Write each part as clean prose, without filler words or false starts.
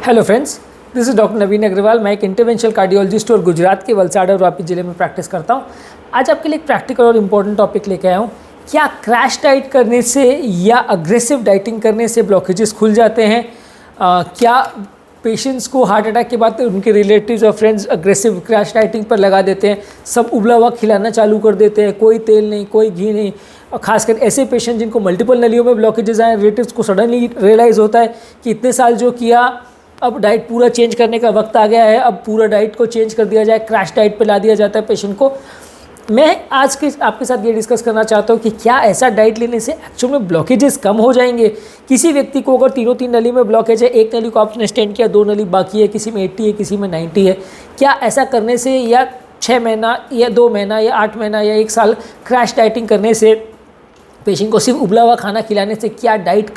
Hello friends, this is doctor Naveen Agrawal. मैं एक interventional cardiologist और गुजरात के वलसाड़ और वापी ज़िले में प्रैक्टिस करता हूँ। आज आपके लिए एक प्रैक्टिकल और इम्पोर्टेंट टॉपिक लेके आया हूँ। क्या क्रैश डाइट करने से या अग्रेसिव डाइटिंग करने से ब्लॉकेजेस खुल जाते हैं? क्या पेशेंट्स को हार्ट अटैक के बाद उनके रिलेटिव्स और फ्रेंड्स अग्रेसिव क्रैश डाइटिंग पर लगा देते हैं, सब उबला हुआ खिलाना चालू कर देते हैं, कोई तेल नहीं, कोई घी नहीं। और खासकर ऐसे पेशेंट जिनको मल्टीपल नलियों में ब्लॉकेजेस आए, रिलेटिव्स को सडनली रियलाइज़ होता है कि इतने साल जो किया, अब डाइट पूरा चेंज करने का वक्त आ गया है, अब पूरा डाइट को चेंज कर दिया जाए, क्रैश डाइट पे ला दिया जाता है पेशेंट को। मैं आज के आपके साथ ये डिस्कस करना चाहता हूँ कि क्या ऐसा डाइट लेने से एक्चुअल में ब्लॉकेजेस कम हो जाएंगे। किसी व्यक्ति को अगर तीन नली में ब्लॉकेज है, एक नली को आपने स्टेंट किया, 2 नली बाकी है, किसी में 80 है, किसी में 90 है, क्या ऐसा करने से या 6 महीना या 2 महीना या 8 महीना या 1 साल क्रैश डाइटिंग करने से पेशेंट को सिर्फ उबला हुआ खाना खिलाने से क्या डाइट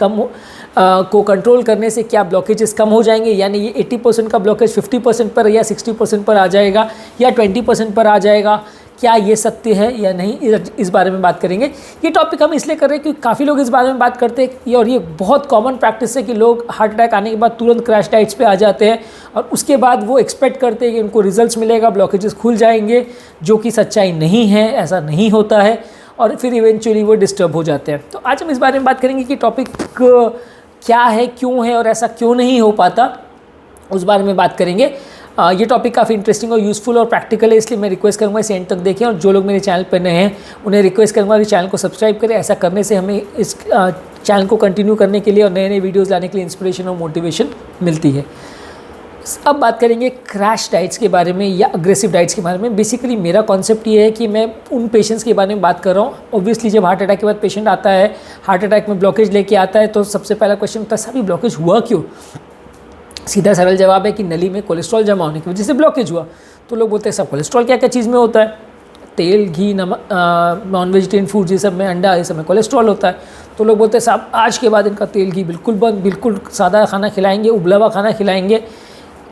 को कंट्रोल करने से क्या ब्लॉकेजेस कम हो जाएंगे? यानी ये 80% का ब्लॉकेज 50% पर या 60% पर आ जाएगा या 20% पर आ जाएगा? क्या ये सत्य है या नहीं, इस बारे में बात करेंगे। ये टॉपिक हम इसलिए कर रहे हैं क्योंकि काफ़ी लोग इस बारे में बात करते हैं और ये बहुत कॉमन प्रैक्टिस है कि लोग हार्ट अटैक आने के बाद तुरंत क्रैश डाइट्स पे आ जाते हैं और उसके बाद वो एक्सपेक्ट करते हैं कि उनको रिजल्ट्स मिलेगा, ब्लॉकेजेस खुल जाएंगे, जो कि सच्चाई नहीं है। ऐसा नहीं होता है और फिर इवेंचुअली वो डिस्टर्ब हो जाते हैं। तो आज हम इस बारे में बात करेंगे कि टॉपिक क्या है, क्यों है और ऐसा क्यों नहीं हो पाता, उस बारे में बात करेंगे। ये टॉपिक काफ़ी इंटरेस्टिंग और यूज़फुल और प्रैक्टिकल है, इसलिए मैं रिक्वेस्ट करूँगा इसे एंड तक देखें। और जो लोग मेरे चैनल पर नए हैं उन्हें रिक्वेस्ट करूँगा कि चैनल को सब्सक्राइब करें। ऐसा करने से हमें इस चैनल को कंटिन्यू करने के लिए और नए नए वीडियोज़ लाने के लिए इंस्पिरेशन और मोटिवेशन मिलती है। अब बात करेंगे क्रैश डाइट्स के बारे में या अग्रेसिव डाइट्स के बारे में। बेसिकली मेरा कॉन्सेप्ट ये है कि मैं उन पेशेंट्स के बारे में बात कर रहा हूँ। ऑब्वियसली जब हार्ट अटैक के बाद पेशेंट आता है, हार्ट अटैक में ब्लॉकेज लेके आता है, तो सबसे पहला क्वेश्चन होता है, साहब ये ब्लॉकेज हुआ क्यों? सीधा सरल जवाब है कि नली में कोलेस्ट्रॉल जमा होने की वजह से ब्लॉकेज हुआ। तो लोग बोलते हैं सब कोलेस्ट्रॉल क्या क्या चीज़ में होता है? तेल, घी, नमक, नॉन वेजिटेरियन फूड, ये सब में, अंडा, ये सब में कोलेस्ट्रॉल होता है। तो लोग बोलते हैं साहब आज के बाद इनका तेल घी बिल्कुल बंद, बिल्कुल सादा खाना खिलाएंगे, उबला हुआ खाना खिलाएंगे।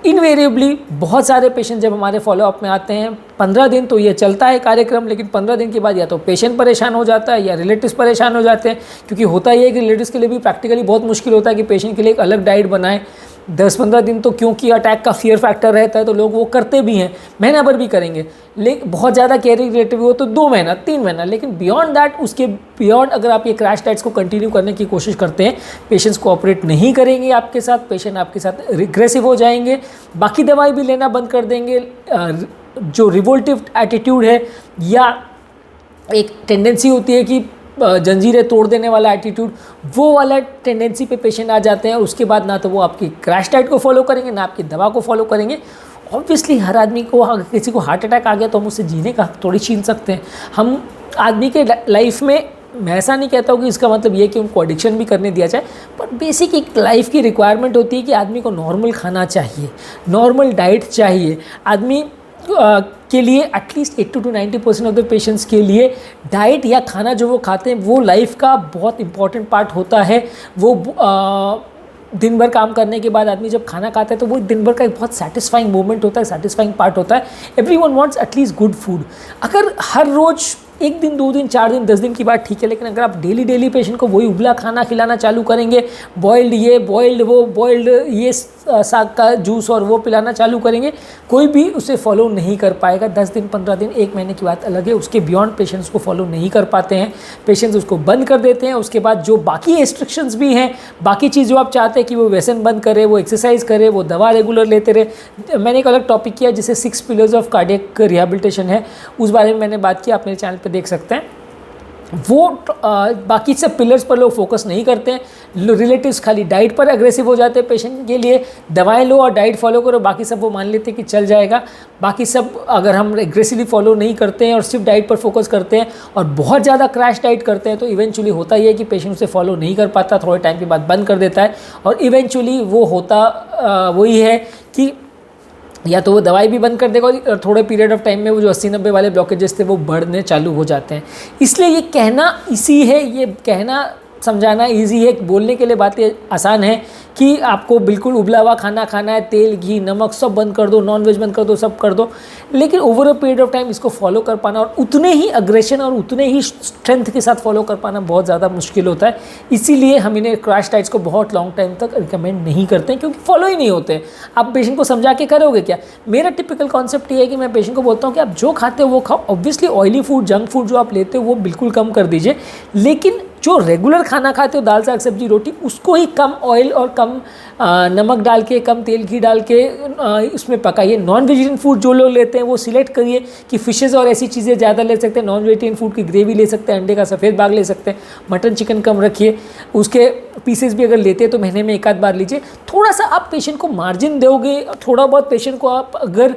इनवेरिएबली बहुत सारे पेशेंट जब हमारे फॉलोअप में आते हैं, 15 दिन तो ये चलता है कार्यक्रम, लेकिन 15 दिन के बाद या तो पेशेंट परेशान हो जाता है या रिलेटिव्स परेशान हो जाते हैं। क्योंकि होता ही है कि रिलेटिव्स के लिए भी प्रैक्टिकली बहुत मुश्किल होता है कि पेशेंट के लिए एक अलग डाइट बनाएं। 10-15 दिन तो क्योंकि अटैक का फियर फैक्टर रहता है तो लोग वो करते भी हैं, महीना भर भी करेंगे। लेकिन बहुत ज़्यादा केयरिंग रिलेटिव हो तो 2 महीना, 3 महीना, लेकिन बियॉन्ड दैट, उसके बियॉन्ड अगर आप ये क्रैश डाइट्स को कंटिन्यू करने की कोशिश करते हैं, पेशेंट्स कोऑपरेट नहीं करेंगे आपके साथ, पेशेंट आपके साथ रिग्रेसिव हो जाएंगे, बाकी दवाई भी लेना बंद कर देंगे। जो रिवोल्टिव एटीट्यूड है या एक टेंडेंसी होती है कि जंजीरें तोड़ देने वाला एटीट्यूड, वो वाला टेंडेंसी पे पेशेंट आ जाते हैं। उसके बाद ना तो वो आपकी क्रैश डाइट को फॉलो करेंगे, ना आपकी दवा को फॉलो करेंगे। ऑब्वियसली हर आदमी को, अगर किसी को हार्ट अटैक आ गया तो हम उससे जीने का थोड़ी छीन सकते हैं। हम आदमी के लाइफ में, मैं ऐसा नहीं कहता हूँ कि इसका मतलब ये कि उनको एडिक्शन भी करने दिया जाए, पर बेसिक एक लाइफ की रिक्वायरमेंट होती है कि आदमी को नॉर्मल खाना चाहिए, नॉर्मल डाइट चाहिए। आदमी के लिए at least 80 to 90% of the patients के लिए डाइट या खाना जो वो खाते हैं वो लाइफ का बहुत इंपॉर्टेंट पार्ट होता है। वो दिन भर काम करने के बाद आदमी जब खाना खाता है तो वो दिन भर का एक बहुत सेटिस्फाइंग मोमेंट होता है, सेटिस्फाइंग पार्ट होता है। Everyone wants at least good food. अगर हर रोज़ 1 दिन, 2 दिन, 4 दिन, 10 दिन की बात ठीक है, लेकिन अगर आप डेली पेशेंट को वही उबला खाना खिलाना चालू करेंगे, बॉइल्ड ये, बॉइल्ड वो, बॉइल्ड ये, साग का जूस और वो पिलाना चालू करेंगे, कोई भी उसे फॉलो नहीं कर पाएगा। 10 दिन, 15 दिन, 1 महीने की बात अलग है, उसके बियॉन्ड पेशेंट्स को फॉलो नहीं कर पाते हैं। पेशेंट्स उसको बंद कर देते हैं। उसके बाद जो बाकी रिस्ट्रिक्शंस भी हैं, बाकी चीज़ जो आप चाहते हैं कि वो व्यसन बंद करे, वो एक्सरसाइज करे, वो दवा रेगुलर लेते रहे। मैंने एक अलग टॉपिक किया जिसे 6 पिलर्स ऑफ कार्डियक रिहेबिलिटेशन है, उस बारे में मैंने बात की, आप मेरे चैनल पर देख सकते हैं। वो बाकी सब पिलर्स पर लोग फोकस नहीं करते हैं। रिलेटिव्स खाली डाइट पर अग्रेसिव हो जाते हैं, पेशेंट के लिए दवाएं लो और डाइट फॉलो करो, बाकी सब वो मान लेते हैं कि चल जाएगा। बाकी सब अगर हम एग्रेसिवली फॉलो नहीं करते हैं और सिर्फ डाइट पर फोकस करते हैं और बहुत ज़्यादा क्रैश डाइट करते हैं तो इवेंचुअली होता ही है कि पेशेंट उसे फॉलो नहीं कर पाता, थोड़े टाइम के बाद बंद कर देता है और इवेंचुअली वो होता वही है कि या तो वो दवाई भी बंद कर देगा और थोड़े पीरियड ऑफ टाइम में वो जो 80-90 वाले ब्लॉकेजेस थे वो बढ़ने चालू हो जाते हैं। इसलिए ये कहना इजी है, ये कहना समझाना इजी है, बोलने के लिए बातें आसान है कि आपको बिल्कुल उबला हुआ खाना खाना है, तेल घी नमक सब बंद कर दो, नॉन वेज बंद कर दो, सब कर दो, लेकिन over a period of time इसको फॉलो कर पाना और उतने ही अग्रेशन और उतने ही स्ट्रेंथ के साथ फॉलो कर पाना बहुत ज़्यादा मुश्किल होता है। इसीलिए हम इन्हें क्रैश डाइट्स को बहुत लॉन्ग टाइम तक रिकमेंड नहीं करते हैं, क्योंकि फॉलो ही नहीं होते हैं। आप पेशेंट को समझा के करोगे क्या? मेरा टिपिकल कॉन्सेप्ट ये है कि मैं पेशेंट को बोलता हूँ कि आप जो खाते हो वो खाओ। Obviously oily food, junk food जो आप लेते हो वो बिल्कुल कम कर दीजिए, लेकिन जो रेगुलर खाना खाते हो दाल साग सब्जी रोटी, उसको ही कम ऑयल और कम नमक डाल के, कम तेल घी डाल के उसमें पकाइए। नॉन वेजिटेरियन फूड जो लोग लेते हैं वो सिलेक्ट करिए कि फिशेज़ और ऐसी चीज़ें ज़्यादा ले सकते हैं। नॉन वेजिटेरियन फूड की ग्रेवी ले सकते हैं, अंडे का सफ़ेद भाग ले सकते हैं, मटन चिकन कम रखिए, उसके पीसेस भी अगर लेते हैं तो महीने में एक आध बार लीजिए। थोड़ा सा आप पेशेंट को मार्जिन दोगे, थोड़ा बहुत पेशेंट को आप अगर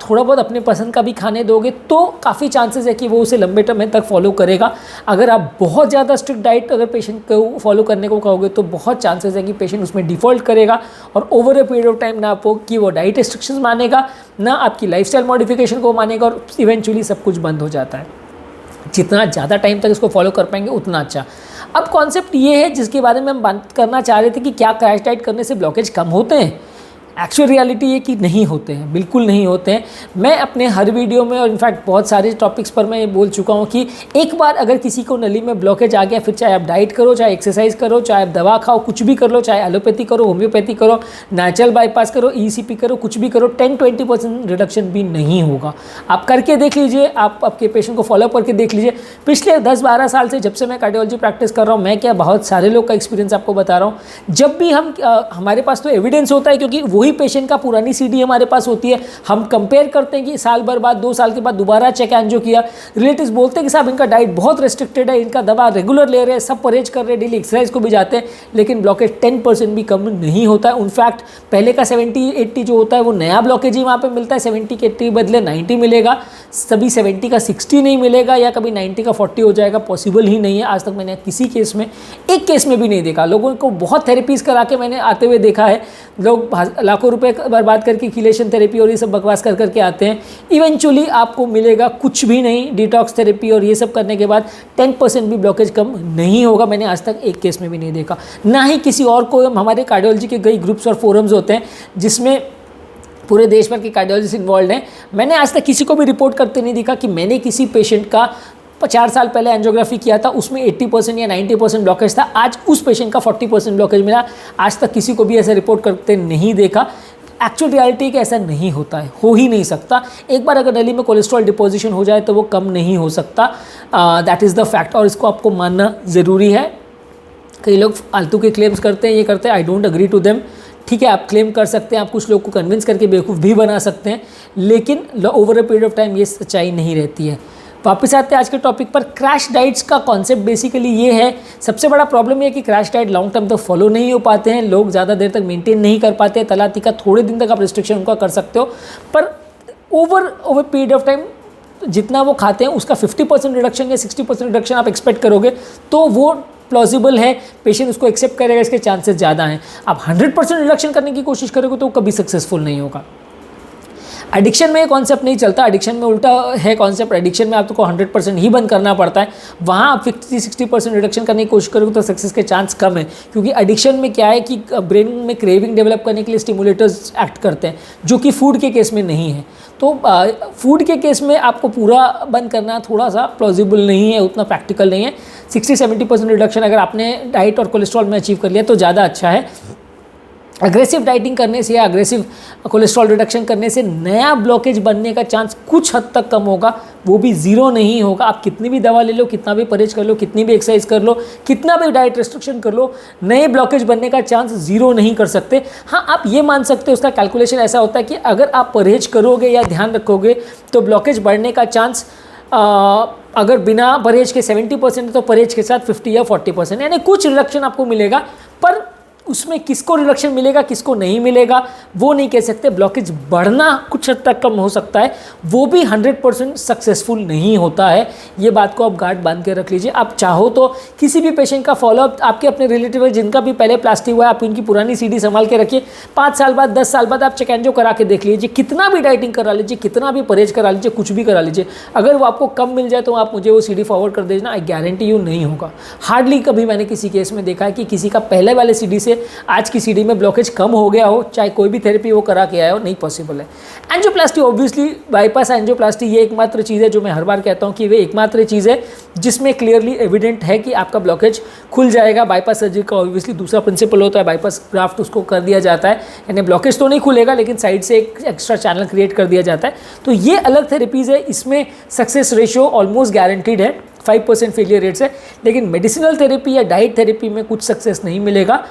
थोड़ा बहुत अपने पसंद का भी खाने दोगे तो काफ़ी चांसेस है कि वो उसे लंबे समय तक फॉलो करेगा। अगर आप बहुत ज़्यादा स्ट्रिक्ट डाइट अगर पेशेंट को फॉलो करने को कहोगे तो बहुत चांसेस है कि पेशेंट उसमें डिफ़ॉल्ट करेगा और over a period of time ना आपको कि वो डाइट रिस्ट्रिक्शंस मानेगा, ना आपकी लाइफस्टाइल मॉडिफिकेशन को मानेगा और इवेंचुअली सब कुछ बंद हो जाता है। जितना ज़्यादा टाइम तक इसको फॉलो कर पाएंगे उतना अच्छा। अब कॉन्सेप्ट ये है जिसके बारे में हम बात करना चाह रहे थे कि क्या क्रैश डाइट करने से ब्लॉकेज कम होते हैं। एक्चुअल रियलिटी ये कि नहीं होते हैं, बिल्कुल नहीं होते हैं। मैं अपने हर वीडियो में और इनफैक्ट बहुत सारे टॉपिक्स पर मैं ये बोल चुका हूँ कि एक बार अगर किसी को नली में ब्लॉकेज आ गया, फिर चाहे आप डाइट करो, चाहे एक्सरसाइज करो, चाहे आप दवा खाओ, कुछ भी कर लो, चाहे एलोपैथी करो, होम्योपैथी करो, नेचुरल बाईपास करो, ईसीपी करो, कुछ भी करो, 10-20% रिडक्शन भी नहीं होगा। आप करके देख लीजिए, आप आपके पेशेंट को फॉलोअप करके देख लीजिए। पिछले 10-12 साल से जब से मैं कार्डियोलॉजी प्रैक्टिस कर रहा हूँ, मैं क्या बहुत सारे लोग का एक्सपीरियंस आपको बता रहा हूँ। जब भी हम हमारे पास तो एविडेंस होता है क्योंकि वही पेशेंट का पुरानी सीडी हमारे पास होती है, हम कंपेयर करते हैं कि साल भर बाद 2 साल के बाद दोबारा चेक एंजियो किया, रिलेटिव्स बोलते हैं कि साहब इनका डाइट बहुत रेस्ट्रिक्टेड है, इनका दवा रेगुलर ले रहे हैं, सब परहेज कर रहे हैं, डेली एक्सरसाइज को भी जाते हैं, लेकिन ब्लॉकेज 10% भी कम नहीं होता है। इनफैक्ट पहले का 70-80 जो होता है वो नया ब्लॉकेज ही वहाँ पे मिलता है, 70 के 80 बदले 90 मिलेगा, सभी 70 का 60 नहीं मिलेगा या कभी 90 का 40 हो जाएगा, पॉसिबल ही नहीं है। आज तक मैंने किसी केस में, एक केस में भी नहीं देखा। लोगों को बहुत थेरेपीज़ करा के मैंने आते हुए देखा है, लोग लाखों रुपए बर्बाद करके किलेशन थेरेपी और ये सब बकवास कर करके आते हैं, इवेंचुअली आपको मिलेगा कुछ भी नहीं। डिटॉक्स थेरेपी और ये सब करने के बाद 10% भी ब्लॉकेज कम नहीं होगा। मैंने आज तक एक केस में भी नहीं देखा, ना ही किसी और को। हमारे कार्डियोलॉजी के कई ग्रुप्स और फोरम्स होते हैं जिसमें पूरे देश भर के कार्डियोलॉजिस्ट इन्वॉल्व हैं। मैंने आज तक किसी को भी रिपोर्ट करते नहीं देखा कि मैंने किसी पेशेंट का 4 साल पहले एंजियोग्राफी किया था, उसमें 80% या 90% ब्लॉकेज था, आज उस पेशेंट का 40% ब्लॉकेज मिला। आज तक किसी को भी ऐसा रिपोर्ट करते नहीं देखा। एक्चुअल रियलिटी कि ऐसा नहीं होता है, हो ही नहीं सकता। एक बार अगर नली में कोलेस्ट्रॉल डिपोजिशन हो जाए तो वो कम नहीं हो सकता, दैट इज़ द फैक्ट, और इसको आपको मानना ज़रूरी है। कई लोग फालतू के क्लेम्स करते हैं, ये करते हैं, I don't agree to them. ठीक है, आप क्लेम कर सकते हैं, आप कुछ लोग को कन्विंस करके बेवकूफ़ भी बना सकते हैं, लेकिन over a period of time ये सच्चाई नहीं रहती है। वापस आते हैं आज के टॉपिक पर। क्रैश डाइट्स का कॉन्सेप्ट बेसिकली ये है, सबसे बड़ा प्रॉब्लम ये है कि क्रैश डाइट लॉन्ग टर्म तक फॉलो नहीं हो पाते हैं, लोग ज़्यादा देर तक मेंटेन नहीं कर पाते हैं। तला तीखा थोड़े दिन तक आप रिस्ट्रिक्शन उनका कर सकते हो, पर ओवर पीरियड ऑफ टाइम जितना वो खाते हैं उसका 50% रिडक्शन या 60% रिडक्शन आप एक्सपेक्ट करोगे तो वो प्लॉजिबल है, पेशेंट उसको एक्सेप्ट करेगा, इसके चांसेस ज़्यादा हैं। आप 100% रिडक्शन करने की कोशिश करोगे तो कभी सक्सेसफुल नहीं होगा। एडिक्शन में ये कॉन्सेप्ट नहीं चलता, एडिक्शन में उल्टा है कॉन्सेप्ट। एडिक्शन में आपको 100% ही बंद करना पड़ता है, वहाँ आप 50-60% रिडक्शन करने की कोशिश करोगे तो सक्सेस के चांस कम है, क्योंकि एडिक्शन में क्या है कि ब्रेन में क्रेविंग डेवलप करने के लिए स्टिमुलेटर्स एक्ट करते हैं, जो कि फूड के केस में नहीं है। तो फूड के केस में आपको पूरा बंद करना थोड़ा सा प्लॉजिबल नहीं है, उतना प्रैक्टिकल नहीं है। 60-70% रिडक्शन अगर आपने डाइट और कोलेस्ट्रॉल में अचीव कर लिया तो ज़्यादा अच्छा है। अग्रेसिव डाइटिंग करने से या अग्रेसिव कोलेस्ट्रॉल रिडक्शन करने से नया ब्लॉकेज बनने का चांस कुछ हद तक कम होगा, वो भी ज़ीरो नहीं होगा। आप कितनी भी दवा ले लो, कितना भी परहेज कर लो, कितनी भी एक्सरसाइज कर लो, कितना भी डाइट रेस्ट्रिक्शन कर लो, नए ब्लॉकेज बनने का चांस ज़ीरो नहीं कर सकते। हाँ, आप ये मान सकते हो, उसका कैलकुलेशन ऐसा होता है कि अगर आप परहेज करोगे या ध्यान रखोगे तो ब्लॉकेज बढ़ने का चांस अगर बिना परहेज के 70% तो परहेज के साथ 50 या 40%, यानी कुछ रिडक्शन आपको मिलेगा, पर उसमें किसको रिडक्शन मिलेगा किसको नहीं मिलेगा वो नहीं कह सकते। ब्लॉकेज बढ़ना कुछ हद तक कम हो सकता है, वो भी 100% सक्सेसफुल नहीं होता है। ये बात को आप गार्ड बांध के रख लीजिए। आप चाहो तो किसी भी पेशेंट का फॉलोअप, आपके अपने रिलेटिव है जिनका भी पहले प्लास्टिक हुआ है, आप उनकी पुरानी सीडी संभाल के रखिए। 5 साल बाद 10 साल बाद आप चेक एंजियो करा के देख लीजिए, कितना भी डाइटिंग करा लीजिए, कितना भी परहेज करा लीजिए, कुछ भी करा लीजिए, अगर वो आपको कम मिल जाए तो आप मुझे वो सीडी फॉरवर्ड कर देना, आई गारंटी यू नहीं होगा। हार्डली कभी मैंने किसी केस में देखा है कि किसी का पहले वाले सीडी से से आज की सीढ़ी में ब्लॉकेज कम हो गया हो, चाहे कोई भी थेरेपी वो करा के आया हो, नहीं पॉसिबल है। एंजियोप्लास्टी ऑब्वियसली, बाईपास एंजियोप्लास्टी ये एकमात्र चीज़ है जो मैं हर बार कहता हूँ कि वे एकमात्र चीज़ है जिसमें क्लियरली एविडेंट है कि आपका ब्लॉकेज खुल जाएगा। बाईपास सर्जरी का ऑब्वियसली दूसरा प्रिंसिपल होता है, बाईपास ग्राफ्ट उसको कर दिया जाता है, यानी ब्लॉकेज तो नहीं खुलेगा लेकिन साइड से एक एक्स्ट्रा चैनल क्रिएट कर दिया जाता है। तो ये अलग थेरेपीज़ है, इसमें सक्सेस रेशियो ऑलमोस्ट गारंटीड है, 5% फेलियर रेट्स है। लेकिन मेडिसिनल थेरेपी या डाइट थेरेपी में कुछ सक्सेस नहीं मिलेगा।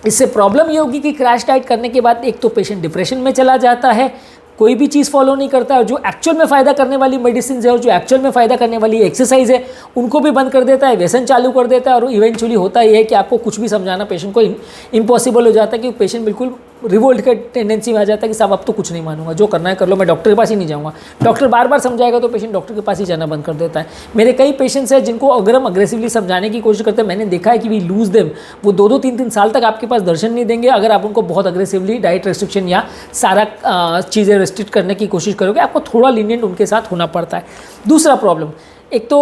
इससे प्रॉब्लम ये होगी कि क्रैश डाइट करने के बाद एक तो पेशेंट डिप्रेशन में चला जाता है, कोई भी चीज़ फॉलो नहीं करता है, जो एक्चुअल में फ़ायदा करने वाली मेडिसिन है और जो एक्चुअल में फ़ायदा करने वाली एक्सरसाइज है उनको भी बंद कर देता है, व्यसन चालू कर देता है। और इवेंचुअली होता ये है कि आपको कुछ भी समझाना पेशेंट को इम्पॉसिबल हो जाता है, कि पेशेंट बिल्कुल रिवोल्ट के टेंडेंसी में आ जाता है कि साहब अब तो कुछ नहीं मानूंगा, जो करना है कर लो, मैं डॉक्टर के पास ही नहीं जाऊँगा। डॉक्टर बार बार समझाएगा तो पेशेंट डॉक्टर के पास ही जाना बंद कर देता है। मेरे कई पेशेंट्स हैं जिनको अगर हम अग्रेसिवली समझाने की कोशिश करते हैं, मैंने देखा है कि वी लूज़ देम, वो 2-2, 3-3 साल तक आपके पास दर्शन नहीं देंगे अगर आप उनको बहुत अग्रेसिवली डाइट रेस्ट्रिक्शन या सारा चीज़ें रेस्ट्रिक्ट करने की कोशिश करोगे। आपको थोड़ा लीनियंट उनके साथ होना पड़ता है। दूसरा प्रॉब्लम, एक तो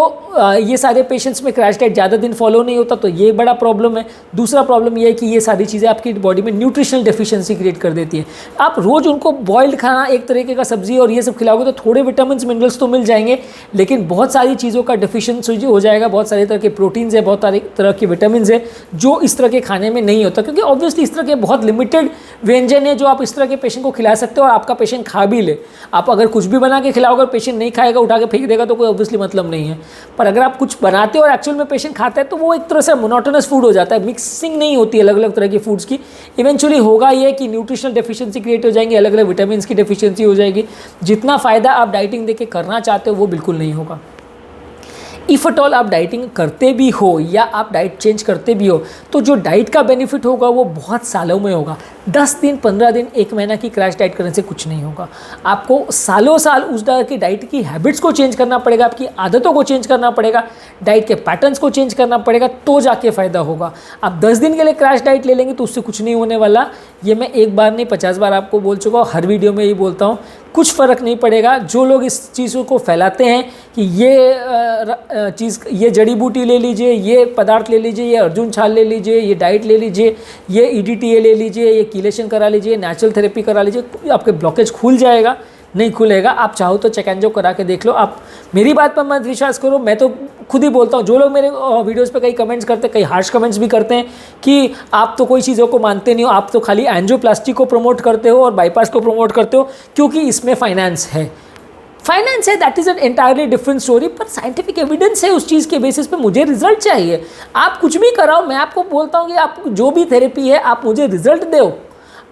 ये सारे पेशेंट्स में क्रैश डाइट ज़्यादा दिन फॉलो नहीं होता, तो ये बड़ा प्रॉब्लम है। दूसरा प्रॉब्लम ये है कि ये सारी चीज़ें आपकी बॉडी में न्यूट्रिशनल डेफिशिएंसी क्रिएट कर देती है। आप रोज़ उनको बॉइल्ड खाना, एक तरीके का सब्जी और ये सब खिलाओगे तो थोड़े विटामिन मिनरल्स तो मिल जाएंगे, लेकिन बहुत सारी चीज़ों का डेफिशिएंसी हो जाएगा। बहुत सारे तरह के प्रोटीन्स है, बहुत सारे तरह के विटामिन है जो इस तरह के खाने में नहीं होता, क्योंकि ऑब्वियसली इस तरह के बहुत लिमिटेड व्यंजन है जो आप इस तरह के पेशेंट को खिला सकते हो और आपका पेशेंट खा भी ले। आप अगर कुछ भी बना के खिलाओगे, पेशेंट नहीं खाएगा, उठा के फेंक देगा, तो कोई ऑब्वियसली मतलब नहीं है। पर अगर आप कुछ बनाते हो और एक्चुअल में पेशेंट खाता है तो वो एक तरह से मोनोटोनस फूड हो जाता है, मिक्सिंग नहीं होती अलग अलग तरह की फूड्स की। इवेंचुअली होगा ये कि न्यूट्रिशनल डेफिशिएंसी क्रिएट हो जाएंगी, अलग अलग विटामिन की डेफिशिएंसी हो जाएगी। जितना फ़ायदा आप डाइटिंग देके करना चाहते हो वो बिल्कुल नहीं होगा। इफ़ एट ऑल आप डाइटिंग करते भी हो या आप डाइट चेंज करते भी हो, तो जो डाइट का बेनिफिट होगा वो बहुत सालों में होगा। 10 दिन, 15 दिन, 1 महीना की क्रैश डाइट करने से कुछ नहीं होगा। आपको सालों साल उस तरह की डाइट की हैबिट्स को चेंज करना पड़ेगा, आपकी आदतों को चेंज करना पड़ेगा, डाइट के पैटर्न्स को चेंज करना पड़ेगा, तो जाके फ़ायदा होगा। आप 10 दिन के लिए क्रैश डाइट ले लेंगे तो उससे कुछ नहीं होने वाला। ये मैं एक बार नहीं 50 बार आपको बोल चुका हूँ, हर वीडियो में यही बोलता हूँ, कुछ फ़र्क नहीं पड़ेगा। जो लोग इस चीज़ों को फैलाते हैं कि ये जड़ी बूटी ले लीजिए, ये पदार्थ ले लीजिए, ये अर्जुन छाल ले लीजिए, ये डाइट ले लीजिए, ये EDTA ले लीजिए, ये कीलेशन करा लीजिए, नेचुरल थेरेपी करा लीजिए, आपके ब्लॉकेज खुल जाएगा, नहीं खुलेगा। आप चाहो तो चेक एंजियो करा के देख लो। आप मेरी बात पर मत विश्वास करो, मैं तो खुद ही बोलता हूँ। जो लोग मेरे वीडियोस पे कई कमेंट्स करते हैं, कई हार्श कमेंट्स भी करते हैं कि आप तो कोई चीज़ों को मानते नहीं हो, आप तो खाली एंजियोप्लास्टी को प्रमोट करते हो और बाईपास को प्रमोट करते हो क्योंकि इसमें फाइनेंस है। फाइनेंस है, that is an entirely different story, पर साइंटिफिक एविडेंस है उस चीज़ के बेसिस पे। मुझे रिजल्ट चाहिए। आप कुछ भी कराओ, मैं आपको बोलता हूँ कि आप जो भी थेरेपी है आप मुझे रिजल्ट दो।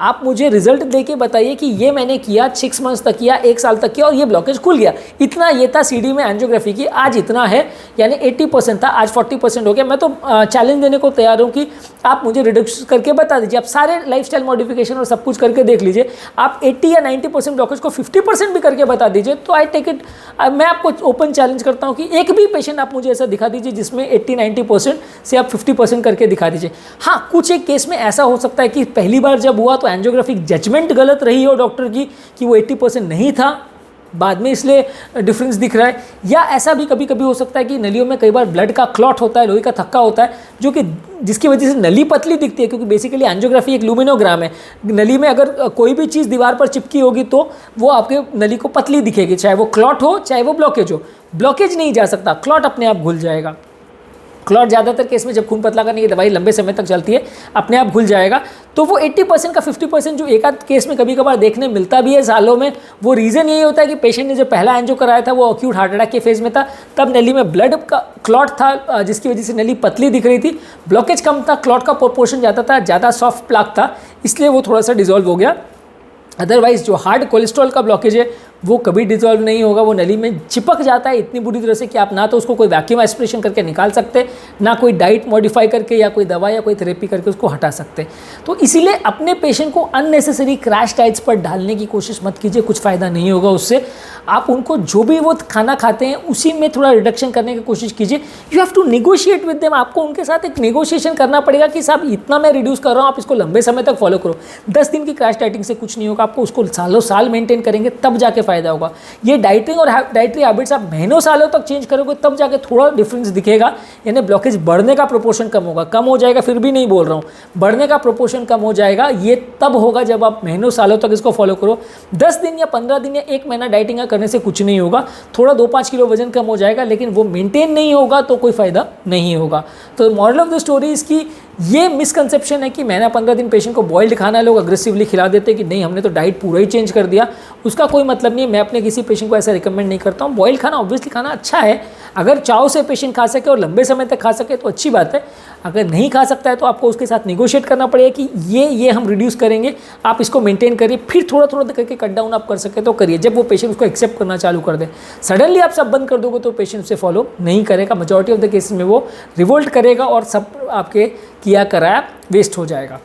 आप मुझे रिजल्ट देके बताइए कि ये मैंने किया, 6 मंथ्स तक किया, 1 साल तक किया और ये ब्लॉकेज खुल गया। इतना ये था सीडी में एंजियोग्राफी की, आज इतना है, यानी 80% था, आज 40% हो गया। मैं तो चैलेंज देने को तैयार हूँ कि आप मुझे रिडक्शन करके बता दीजिए। आप सारे लाइफस्टाइल मॉडिफिकेशन और सब कुछ करके देख लीजिए। आप 80 या 90% ब्लॉकेज को 50% भी करके बता दीजिए, तो आई टेक इट। मैं आपको ओपन चैलेंज करता हूँ कि एक भी पेशेंट आप मुझे ऐसा दिखा दीजिए जिसमें 80-90% से आप 50% करके दिखा दीजिए। हाँ, कुछ एक केस में ऐसा हो सकता है कि पहली बार जब हुआ तो एंजियोग्राफिक जजमेंट गलत रही हो डॉक्टर की कि वो 80% नहीं था, बाद में इसलिए डिफरेंस दिख रहा है। या ऐसा भी कभी कभी हो सकता है कि नलियों में कई बार ब्लड का क्लॉट होता है, लोहे का थक्का होता है, जो कि जिसकी वजह से नली पतली दिखती है, क्योंकि बेसिकली एंजियोग्राफी एक लुमिनोग्राम है। नली में अगर कोई भी चीज़ दीवार पर चिपकी होगी तो वो आपके नली को पतली दिखेगी, चाहे वो क्लॉट हो चाहे वो ब्लॉकेज हो। ब्लॉकेज नहीं जा सकता, क्लॉट अपने आप घुल जाएगा। क्लॉट ज़्यादातर केस में जब खून पतला करने की दवाई लंबे समय तक चलती है, अपने आप घुल जाएगा। तो वो 80% का 50% जो एक आध केस में कभी कभार देखने मिलता भी है सालों में, वो रीज़न यही होता है कि पेशेंट ने जो पहला एंजियो कराया था वो एक्यूट हार्ट अटैक के फेज़ में था, तब नली में ब्लड का क्लॉट था जिसकी वजह से नली पतली दिख रही थी, ब्लॉकेज कम था, क्लॉट का प्रोपोर्शन ज़्यादा था, ज़्यादा सॉफ्ट प्लाक था, इसलिए वो थोड़ा सा डिजोल्व हो गया। अदरवाइज जो हार्ड कोलेस्ट्रॉल का ब्लॉकेज है वो कभी डिजॉल्व नहीं होगा, वो नली में चिपक जाता है इतनी बुरी तरह से कि आप ना तो उसको कोई वैक्यूम एस्पिरेशन करके निकाल सकते, ना कोई डाइट मॉडिफाई करके या कोई दवा या कोई थेरेपी करके उसको हटा सकते। तो इसीलिए अपने पेशेंट को अननेसेसरी क्रैश डाइट्स पर डालने की कोशिश मत कीजिए, कुछ फ़ायदा नहीं होगा उससे। आप उनको जो भी वो खाना खाते हैं उसी में थोड़ा रिडक्शन करने की कोशिश कीजिए। You have to negotiate with them, आपको उनके साथ एक निगोशिएशन करना पड़ेगा कि साहब इतना मैं रिड्यूस कर रहा हूँ, आप इसको लंबे समय तक फॉलो करो। 10 दिन की क्रैश डाइटिंग से कुछ नहीं होगा, आपको उसको सालों साल मेंटेन करेंगे तब जाके फ़ायदा होगा। ये डाइटिंग और डाइटरी हैबिट्स आप महीनों सालों तक चेंज करोगे तब जाके थोड़ा डिफरेंस दिखेगा, यानी ब्लॉकेज बढ़ने का प्रोपोर्शन कम होगा। कम हो जाएगा फिर भी नहीं बोल रहा हूँ, बढ़ने का प्रोपोर्शन कम हो जाएगा। ये तब होगा जब आप महीनों सालों तक इसको फॉलो करो। 10 दिन या 15 दिन या 1 महीना डाइटिंग करने से कुछ नहीं होगा, थोड़ा 2-5 किलो वजन कम हो जाएगा, लेकिन वो मेंटेन नहीं होगा तो कोई फ़ायदा नहीं होगा। तो मॉरल ऑफ द स्टोरी इसकी ये मिसकंसेप्शन है कि महीना 15 दिन पेशेंट को बॉइल्ड खाना लोग अग्रेसिवली खिला देते हैं कि नहीं हमने तो डाइट पूरा ही चेंज कर दिया। उसका कोई मतलब नहीं है। मैं अपने किसी पेशेंट को ऐसा रिकमेंड नहीं करता हूँ। बॉइल्ड खाना ऑब्वियसली खाना अच्छा है, अगर चाव से पेशेंट खा सके और लंबे समय तक खा सके तो अच्छी बात है। अगर नहीं खा सकता है तो आपको उसके साथ निगोशिएट करना पड़ेगा कि ये हम रिड्यूस करेंगे, आप इसको मेंटेन करिए, फिर थोड़ा थोड़ा करके कट डाउन आप कर सके तो करिए, जब वो पेशेंट उसको एक्सेप्ट करना चालू कर दे। सडनली आप सब बंद कर दोगे तो पेशेंट उसे फॉलो नहीं करेगा, मेजॉरिटी ऑफ द केसेस में वो रिवोल्ट करेगा और सब आपके किया कराया वेस्ट हो जाएगा।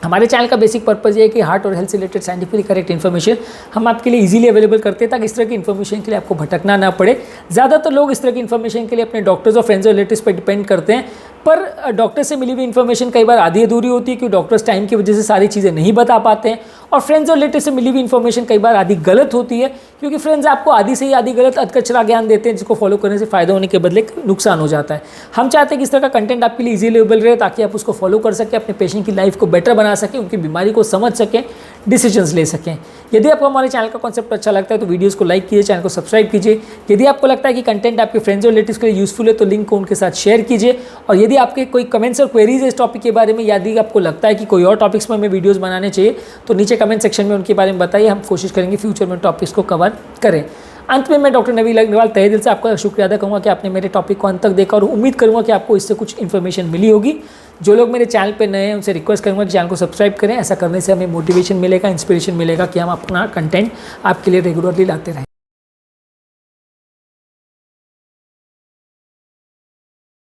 हमारे चैनल का बेसिक पर्पज़ ये है कि हार्ट और हेल्थ से रिलेटेड साइंटिफिकली करेक्ट इन्फॉर्मेशन हम आपके लिए इजीली अवेलेबल करते हैं, ताकि इस तरह की इन्फॉर्मेशन के लिए आपको भटकना ना पड़े। ज़्यादातर लोग इस तरह की इन्फॉर्मेशन के लिए अपने डॉक्टर्स और फ्रेंड्स और रिलेटिव्स पर डिपेंड करते हैं, पर डॉक्टर से मिली हुई इन्फॉर्मेशन कई बार आधी अधूरी होती है, क्योंकि डॉक्टर्स टाइम की वजह से सारी चीज़ें नहीं बता पाते हैं। और फ्रेंड्स और रिलेटिव से मिली हुई इन्फॉर्मेशन कई बार आधी गलत होती है, क्योंकि फ्रेंड्स आपको आधी सही आधी गलत अधकचरा ज्ञान देते हैं, जिसको फॉलो करने से फ़ायदा होने के बदले नुकसान हो जाता है। हम चाहते हैं कि इस तरह का कंटेंट आपके लिए इजीली अवेलेबल रहे, ताकि आप उसको फॉलो कर सकें, अपने पेशेंट की लाइफ को बेटर बना सकें, उनकी बीमारी को समझ सकें, डिसीजंस ले सकें। यदि आपको हमारे चैनल का कॉन्सेप्ट अच्छा लगता है तो वीडियोस को लाइक कीजिए, चैनल को सब्सक्राइब कीजिए। यदि आपको लगता है कि कंटेंट आपके फ्रेंड्स और रिलेटिव्स के लिए यूजफुल है तो लिंक को उनके साथ शेयर कीजिए। और यदि आपके कोई कमेंट्स और क्वेरीज है इस टॉपिक के बारे में, यदि आपको लगता है कि कोई और टॉपिक्स में हमें वीडियोस बनाने चाहिए तो नीचे कमेंट सेक्शन में उनके बारे में बताइए, हम कोशिश करेंगे फ्यूचर में टॉपिक्स को कवर करें। अंत में मैं डॉक्टर नवीन अग्रवाल तहे दिल से आपका शुक्रिया अदा करूँगा कि आपने मेरे टॉपिक को अंत तक देखा, और उम्मीद करूँगा कि आपको इससे कुछ इन्फॉर्मेशन मिली होगी। जो लोग मेरे चैनल पे नए हैं उनसे रिक्वेस्ट करूँगा कि चैनल को सब्सक्राइब करें। ऐसा करने से हमें मोटिवेशन मिलेगा, इंस्पिरेशन मिलेगा कि हम अपना कंटेंट आपके लिए रेगुलरली लाते रहें।